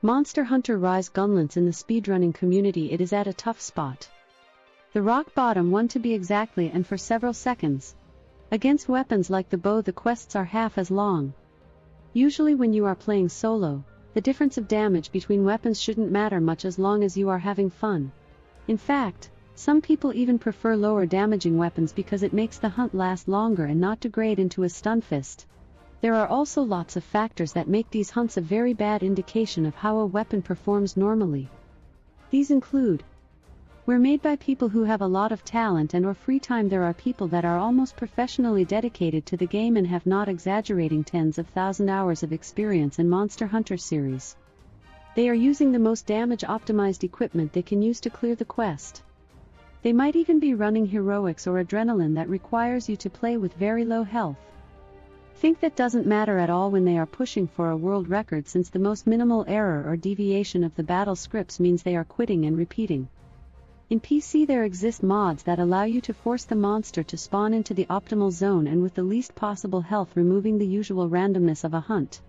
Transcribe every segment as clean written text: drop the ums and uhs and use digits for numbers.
Monster Hunter Rise Gunlance in the speedrunning community, it is at a tough spot. The rock bottom one to be exactly, and for several seconds. Against weapons like the bow, the quests are half as long. Usually when you are playing solo, the difference of damage between weapons shouldn't matter much as long as you are having fun. In fact, some people even prefer lower damaging weapons because it makes the hunt last longer and not degrade into a stunfest. There are also lots of factors that make these hunts a very bad indication of how a weapon performs normally. These include: we're made by people who have a lot of talent and or free time. There are people that are almost professionally dedicated to the game and have, not exaggerating, tens of thousand hours of experience in Monster Hunter series. They are using the most damage optimized equipment they can use to clear the quest. They might even be running heroics or adrenaline that requires you to play with very low health. Think that doesn't matter at all when they are pushing for a world record, since the most minimal error or deviation of the battle scripts means they are quitting and repeating. In PC there exist mods that allow you to force the monster to spawn into the optimal zone and with the least possible health, removing the usual randomness of a hunt.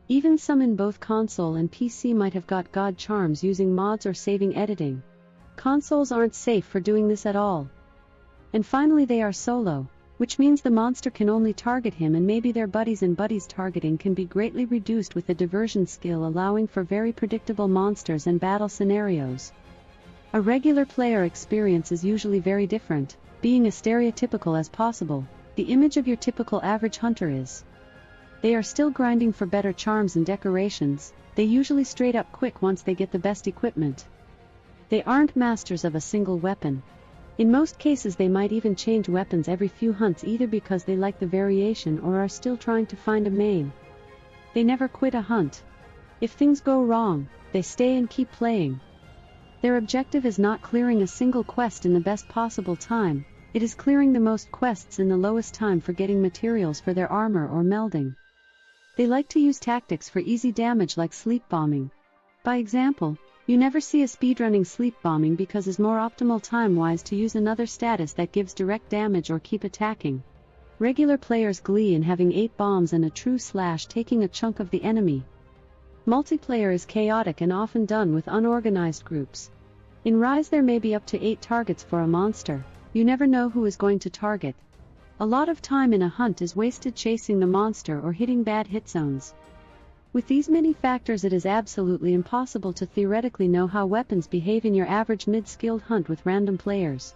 Even some in both console and PC might have got god charms using mods or saving editing. Consoles aren't safe for doing this at all. And finally, they are solo, which means the monster can only target him and maybe their buddies, and buddies targeting can be greatly reduced with the diversion skill, allowing for very predictable monsters and battle scenarios. A regular player experience is usually very different, being as stereotypical as possible. The image of your typical average hunter is: they are still grinding for better charms and decorations, they usually straight up quit once they get the best equipment. They aren't masters of a single weapon. In most cases they might even change weapons every few hunts, either because they like the variation or are still trying to find a main. They never quit a hunt. If things go wrong, they stay and keep playing. Their objective is not clearing a single quest in the best possible time, it is clearing the most quests in the lowest time for getting materials for their armor or melding. They like to use tactics for easy damage like sleep bombing. By example, you never see a speedrunning sleep bombing because it's more optimal time-wise to use another status that gives direct damage or keep attacking. Regular players glee in having 8 bombs and a true slash taking a chunk of the enemy. Multiplayer is chaotic and often done with unorganized groups. In Rise there may be up to 8 targets for a monster, you never know who is going to target. A lot of time in a hunt is wasted chasing the monster or hitting bad hit zones. With these many factors, it is absolutely impossible to theoretically know how weapons behave in your average mid-skilled hunt with random players.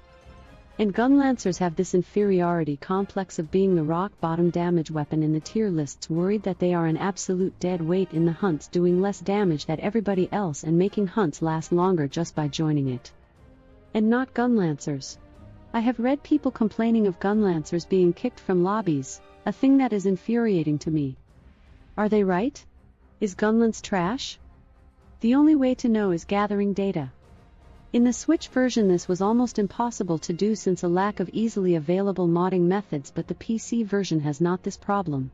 And Gunlancers have this inferiority complex of being the rock-bottom damage weapon in the tier lists, worried that they are an absolute dead weight in the hunts, doing less damage than everybody else and making hunts last longer just by joining it. And not Gunlancers. I have read people complaining of Gunlancers being kicked from lobbies, a thing that is infuriating to me. Are they right? Is Gunlance trash? The only way to know is gathering data. In the Switch version this was almost impossible to do since a lack of easily available modding methods, but the PC version has not this problem.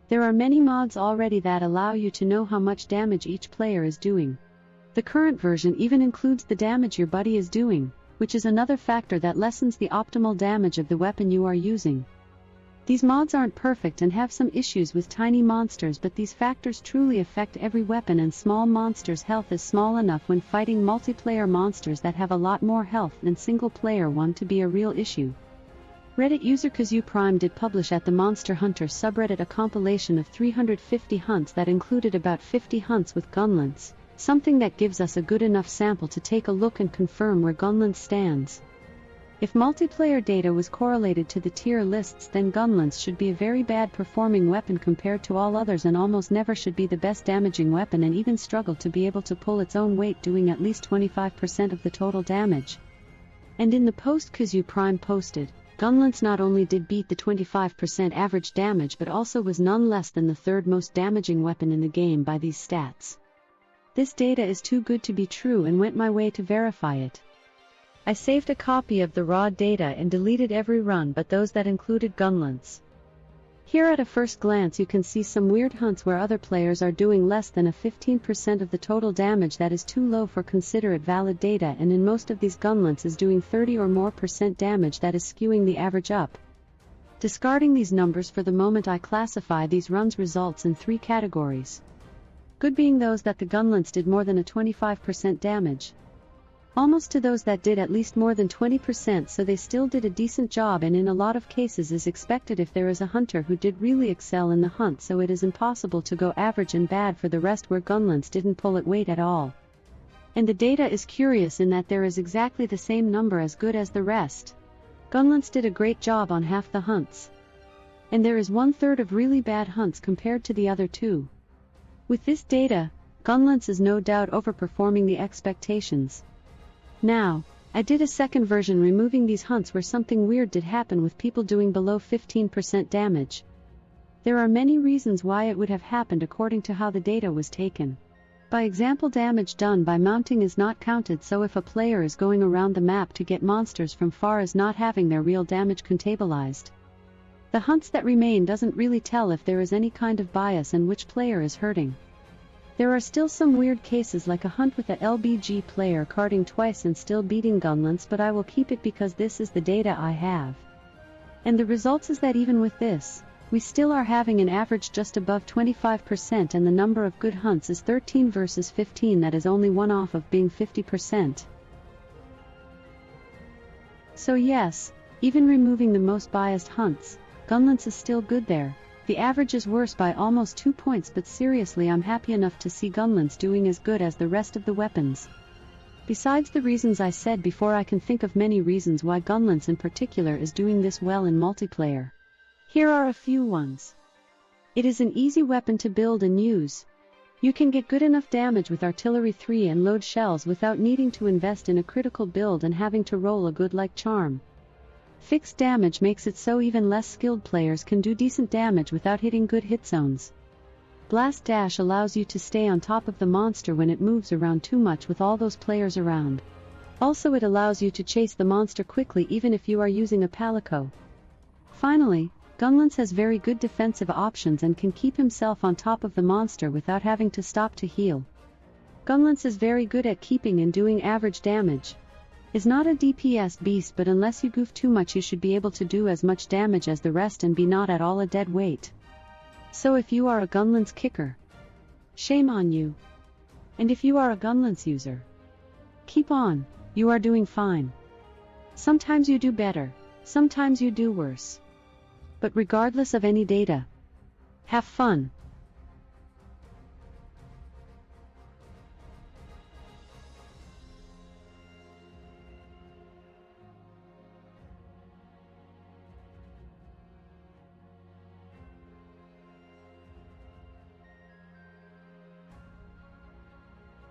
There are many mods already that allow you to know how much damage each player is doing. The current version even includes the damage your buddy is doing, which is another factor that lessens the optimal damage of the weapon you are using. These mods aren't perfect and have some issues with tiny monsters, but these factors truly affect every weapon, and small monsters' health is small enough when fighting multiplayer monsters that have a lot more health than single-player one to be a real issue. Reddit user KazuPrime did publish at the Monster Hunter subreddit a compilation of 350 hunts that included about 50 hunts with Gunlance, something that gives us a good enough sample to take a look and confirm where Gunlance stands. If multiplayer data was correlated to the tier lists, then Gunlance should be a very bad performing weapon compared to all others, and almost never should be the best damaging weapon, and even struggle to be able to pull its own weight, doing at least 25% of the total damage. And in the post KazuPrime posted, Gunlance not only did beat the 25% average damage but also was none less than the 3rd most damaging weapon in the game by these stats. This data is too good to be true and went my way to verify it. I saved a copy of the raw data and deleted every run but those that included Gunlance. Here at a first glance you can see some weird hunts where other players are doing less than a 15% of the total damage. That is too low for considered valid data, and in most of these Gunlance is doing 30 or more % damage, that is skewing the average up. Discarding these numbers for the moment, I classify these runs results in 3 categories. good being those that the Gunlance did more than a 25% damage. Almost to those that did at least more than 20%, so they still did a decent job, and in a lot of cases is expected if there is a hunter who did really excel in the hunt, so it is impossible to go average and bad for the rest where Gunlance didn't pull it weight at all. And the data is curious in that there is exactly the same number as good as the rest. Gunlance did a great job on half the hunts. And there is 1/3 of really bad hunts compared to the other two. With this data, Gunlance is no doubt overperforming the expectations. Now, I did a second version removing these hunts where something weird did happen with people doing below 15% damage. There are many reasons why it would have happened according to how the data was taken. By example, damage done by mounting is not counted, so if a player is going around the map to get monsters from far is not having their real damage contabilized. The hunts that remain doesn't really tell if there is any kind of bias and which player is hurting. There are still some weird cases like a hunt with a LBG player carding twice and still beating Gunlance, but I will keep it because this is the data I have. And the results is that even with this, we still are having an average just above 25%, and the number of good hunts is 13 versus 15, that is only one off of being 50%. So yes, even removing the most biased hunts, Gunlance is still good there. The average is worse by almost 2 points, but seriously, I'm happy enough to see Gunlance doing as good as the rest of the weapons. Besides the reasons I said before, I can think of many reasons why Gunlance in particular is doing this well in multiplayer. Here are a few ones. It is an easy weapon to build and use. You can get good enough damage with Artillery 3 and load shells without needing to invest in a critical build and having to roll a good like charm. Fixed damage makes it so even less skilled players can do decent damage without hitting good hit zones. Blast Dash allows you to stay on top of the monster when it moves around too much with all those players around. Also, it allows you to chase the monster quickly even if you are using a Palico. Finally, Gunlance has very good defensive options and can keep himself on top of the monster without having to stop to heal. Gunlance is very good at keeping and doing average damage. Is not a DPS beast, but unless you goof too much you should be able to do as much damage as the rest and be not at all a dead weight. So if you are a Gunlance kicker, shame on you. And if you are a Gunlance user, keep on, you are doing fine. Sometimes you do better, sometimes you do worse. But regardless of any data, have fun.